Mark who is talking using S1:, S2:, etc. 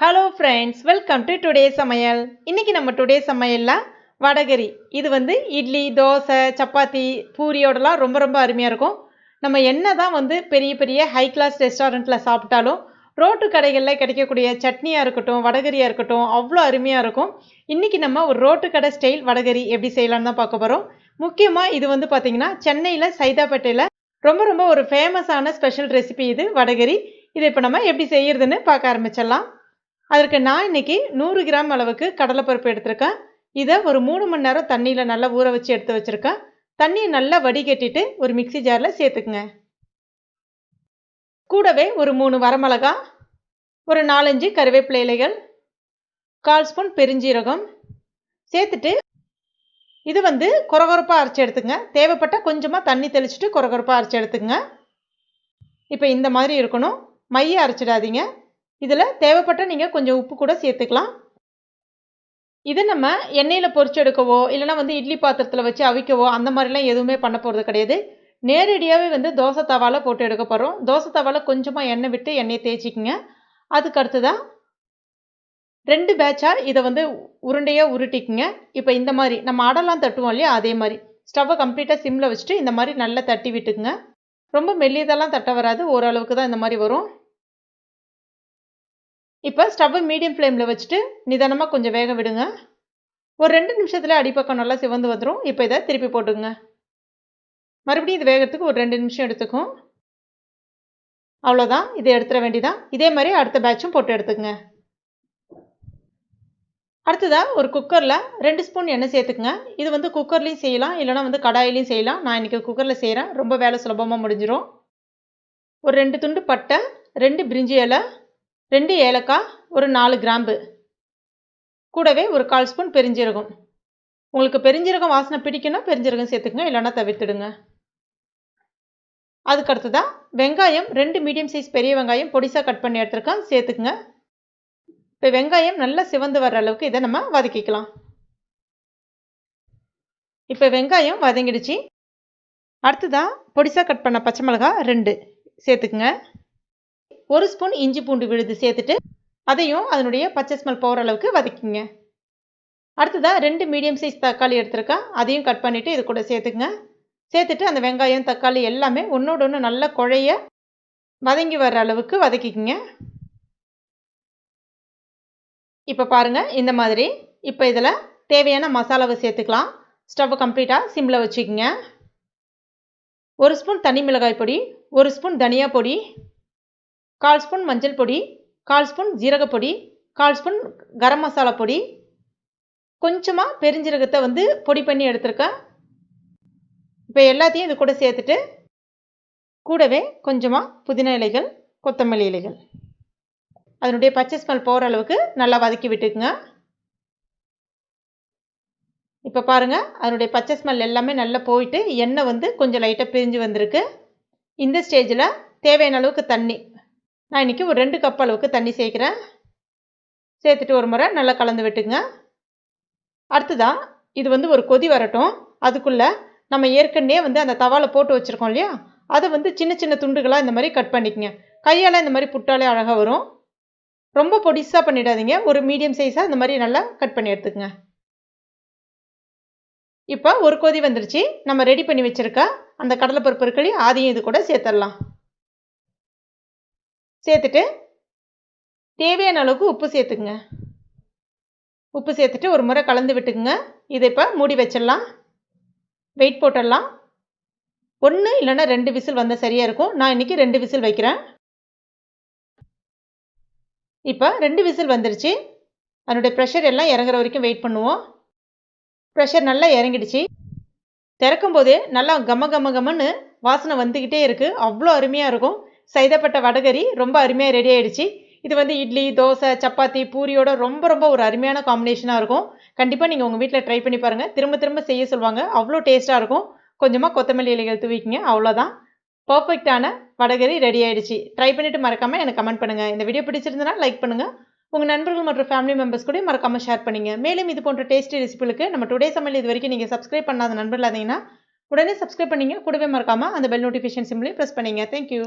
S1: Hello friends, welcome to today சமையல். இன்றைக்கி நம்ம டுடே சமையலில் வடகரி. இது வந்து இட்லி, தோசை, சப்பாத்தி, பூரியோடலாம் ரொம்ப ரொம்ப அருமையாக இருக்கும். நம்ம என்ன தான் பெரிய பெரிய ஹை கிளாஸ் ரெஸ்டாரண்ட்டில் சாப்பிட்டாலும் ரோட்டு கடைகளில் கிடைக்கக்கூடிய சட்னியாக இருக்கட்டும், வடகரியாக இருக்கட்டும், அவ்வளோ அருமையாக இருக்கும். இன்றைக்கி நம்ம ஒரு ரோட்டு கடை ஸ்டைல் வடகரி எப்படி செய்யலான்னு தான் பார்க்க போகிறோம். முக்கியமாக இது பார்த்திங்கன்னா சென்னையில் சைதாப்பேட்டையில் ரொம்ப ரொம்ப ஒரு ஃபேமஸான ஸ்பெஷல் ரெசிபி இது வடகரி. இதை இப்போ நம்ம எப்படி செய்கிறதுன்னு பார்க்க ஆரம்பிச்சிடலாம். அதற்கு நான் இன்றைக்கி 100 கிராம் அளவுக்கு கடலைப்பருப்பு எடுத்திருக்கேன். இதை ஒரு 3 மணி நேரம் தண்ணியில் நல்லா ஊற வச்சு எடுத்து வச்சுருக்கேன். தண்ணியை நல்லா வடிகட்டிட்டு ஒரு மிக்சி ஜாரில் சேர்த்துக்குங்க. கூடவே ஒரு 3 வரமிளகா, ஒரு 4-5 கருவேப்பிலை இலைகள், 1/4 ஸ்பூன் பெருஞ்சீரகம் சேர்த்துட்டு இது கொரகொரப்பாக அரைச்சி எடுத்துங்க. தேவைப்பட்டால் கொஞ்சமாக தண்ணி தெளிச்சுட்டு கொரகொரப்பாக அரைச்சி எடுத்துங்க. இப்போ இந்த மாதிரி இருக்கணும். மைய அரைச்சிடாதீங்க. இதில் தேவைப்பட்ட நீங்கள் கொஞ்சம் உப்பு கூட சேர்த்துக்கலாம். இது நம்ம எண்ணெயில் பொரிச்சு எடுக்கவோ இல்லைனா இட்லி பாத்திரத்தில் வச்சு அவிக்கவோ அந்த மாதிரிலாம் எதுவுமே பண்ண போகிறது கிடையாது. நேரடியாகவே தோசை தவாவில் போட்டு எடுக்க போகிறோம். தோசை தவாவில் கொஞ்சமாக எண்ணெய் விட்டு எண்ணெயை தேய்ச்சிக்கிங்க. அதுக்கு அடுத்ததான் 2 பேட்சாக இதை உருண்டையாக உருட்டிக்குங்க. இப்போ இந்த மாதிரி நம்ம அடலாம் தட்டுவோம் இல்லையா, அதே மாதிரி ஸ்டவ்வை கம்ப்ளீட்டாக சிம்மில் வச்சுட்டு இந்த மாதிரி நல்லா தட்டி விட்டுக்குங்க. ரொம்ப மெல்லியதெல்லாம் தட்ட வராது, ஓரளவுக்கு தான் இந்த மாதிரி வரும். இப்போ ஸ்டவ்வை மீடியம் ஃப்ளேமில் வச்சுட்டு நிதானமாக கொஞ்சம் வேக விடுங்க. ஒரு 2 நிமிஷத்தில் அடிப்பக்கம் நல்லா சிவந்து வந்துடும். இப்போ இதை திருப்பி போட்டுங்க. மறுபடியும் இது வேகிறதுக்கு ஒரு 2 நிமிஷம் எடுத்துக்கும். அவ்வளோதான், இதை எடுத்துட வேண்டியதான். இதே மாதிரி அடுத்த பேட்சும் போட்டு எடுத்துக்கங்க. அடுத்ததாக ஒரு குக்கரில் 2 ஸ்பூன் எண்ணெய் சேர்த்துக்குங்க. இது குக்கர்லேயும் செய்யலாம், இல்லைனா கடாயிலையும் செய்யலாம். நான் இன்றைக்கி குக்கரில் செய்கிறேன், ரொம்ப வேலை சுலபமாக முடிஞ்சிடும். ஒரு 2 துண்டு பட்டை, 2 பிரிஞ்சி இலை, 2 ஏலக்காய், ஒரு 4 கிராம்பு, கூடவே ஒரு 1/4 ஸ்பூன் பெருஞ்சீரகம். உங்களுக்கு பெருஞ்சீரகம் வாசனை பிடிக்குன்னா பெருஞ்சீரகம் சேர்த்துக்குங்க, இல்லைனா தவிர்த்துடுங்க. அதுக்கு அடுத்ததான் வெங்காயம் 2 மீடியம் சைஸ் பெரிய வெங்காயம் பொடிசாக கட் பண்ணி எடுத்துருக்கேன், சேர்த்துக்குங்க. இப்போ வெங்காயம் நல்லா சிவந்து வர்ற அளவுக்கு இதை நம்ம வதக்கிக்கலாம். இப்போ வெங்காயம் வதங்கிடுச்சு. அடுத்ததான் பொடிசாக கட் பண்ண பச்சை மிளகாய் 2 சேர்த்துக்குங்க. 1 ஸ்பூன் இஞ்சி பூண்டு விழுது சேர்த்துட்டு அதையும் அதனுடைய பச்சை ஸ்மெல் போகிற அளவுக்கு வதக்கிங்க. அடுத்ததாக 2 மீடியம் சைஸ் தக்காளி எடுத்துருக்கேன், அதையும் கட் பண்ணிவிட்டு இது கூட சேர்த்துக்குங்க. சேர்த்துட்டு அந்த வெங்காயம் தக்காளி எல்லாமே ஒன்றோட ஒன்று நல்லா குழைய வதங்கி வர்ற அளவுக்கு வதக்கிக்குங்க. இப்போ பாருங்கள் இந்த மாதிரி. இப்போ இதில் தேவையான மசாலாவை சேர்த்துக்கலாம். ஸ்டவ்வை கம்ப்ளீட்டாக சிம்மில் வச்சுக்கோங்க. 1 ஸ்பூன் தனி மிளகாய் பொடி, 1 ஸ்பூன் தனியா பொடி, 1/4 ஸ்பூன் மஞ்சள் பொடி, 1/4 ஸ்பூன் ஜீரகப்பொடி, 1/4 ஸ்பூன் கரம் மசாலா பொடி, கொஞ்சமாக பெருஞ்சீரகத்தை பொடி பண்ணி எடுத்துருக்கேன். இப்போ எல்லாத்தையும் இது கூட சேர்த்துட்டு கூடவே கொஞ்சமாக புதினா இலைகள், கொத்தமல்லி இலைகள், அதனுடைய பச்சை ஸ்மெல் போகிற அளவுக்கு நல்லா வதக்கி விட்டுக்குங்க. இப்போ பாருங்கள், அதனுடைய பச்சை ஸ்மெல் எல்லாமே நல்லா போயிட்டு எண்ணெய் கொஞ்சம் லைட்டாக பிரிஞ்சு வந்திருக்கு. இந்த ஸ்டேஜில் தேவையான அளவுக்கு தண்ணி, நான் இன்றைக்கி ஒரு 2 கப் அளவுக்கு தண்ணி சேர்க்குறேன். சேர்த்துட்டு ஒரு முறை நல்லா கலந்து விட்டுங்க. அடுத்ததாக இது ஒரு கொதி வரட்டும். அதுக்குள்ளே நம்ம ஏற்கனவே அந்த தவாவில் போட்டு வச்சுருக்கோம் இல்லையா, அதை சின்ன சின்ன துண்டுகளாக இந்த மாதிரி கட் பண்ணிக்கங்க. கையால் இந்த மாதிரி புட்டாலே அழகாக வரும். ரொம்ப பொடிசாக பண்ணிடாதீங்க, ஒரு மீடியம் சைஸாக இந்த மாதிரி நல்லா கட் பண்ணி எடுத்துக்கங்க. இப்போ ஒரு கொதி வந்துடுச்சு. நம்ம ரெடி பண்ணி வச்சுருக்க அந்த கடலைப்பருப்பு இருக்கி அதையும் இது கூட சேர்த்துடலாம். சேர்த்துட்டு தேவையான அளவுக்கு உப்பு சேர்த்துக்குங்க. உப்பு சேர்த்துட்டு ஒரு முறை கலந்து விட்டுக்குங்க. இதை இப்போ மூடி வச்சிடலாம். வெயிட் போட்டுடலாம். 1 இல்லைன்னா 2 விசில் வந்தால் சரியாக இருக்கும். நான் இன்றைக்கி 2 விசில் வைக்கிறேன். இப்போ 2 விசில் வந்துடுச்சு. அதனுடைய ப்ரெஷர் எல்லாம் இறங்குற வரைக்கும் வெயிட் பண்ணுவோம். ப்ரெஷர் நல்லா இறங்கிடுச்சு. திறக்கும் போதே நல்லா கம கம கமன்னு வாசனை வந்துக்கிட்டே இருக்குது. அவ்வளோ அருமையாக இருக்கும். சைதாப்பேட்டை வடகரி ரொம்ப அருமையாக ரெடி ஆகிடுச்சு. இது இட்லி, தோசை, சப்பாத்தி, பூரியோட ரொம்ப ரொம்ப ஒரு அருமையான காம்பினேஷனாக இருக்கும். கண்டிப்பாக நீங்கள் உங்கள் வீட்டில் ட்ரை பண்ணி பாருங்கள். திரும்ப திரும்ப செய்ய சொல்லுவாங்க, அவ்வளோ டேஸ்ட்டாக இருக்கும். கொஞ்சமாக கொத்தமல்லி இலைகள் தூவிக்கிங்க. அவ்வளோதான், பர்ஃபெக்டான வடகரி ரெடி ஆகிடுச்சு. ட்ரை பண்ணிவிட்டு மறக்காமல் எனக்கு கமெண்ட் பண்ணுங்கள். இந்த வீடியோ பிடிச்சிருந்தனா லைக் பண்ணுங்கள். உங்கள் நண்பர்கள் மற்றும் ஃபேமிலி மெம்பர்ஸ் கூட மறக்காமல் ஷேர் பண்ணிங்க. மேலும் இது போன்ற டேஸ்டி ரெசிபிகளுக்கு நம்ம டுடே சமையல் இது வரைக்கும் நீங்கள் சப்ஸ்கிரைப் பண்ணாத நண்பர்கள் இருந்தீங்கன்னா உடனே சப்ஸ்கிரைப் பண்ணிங்க. கூடவே மறக்காமல் அந்த பெல் நோட்டிஃபிகேஷன் சிம்லையும் ப்ரெஸ் பண்ணிங்க. தேங்க்யூ.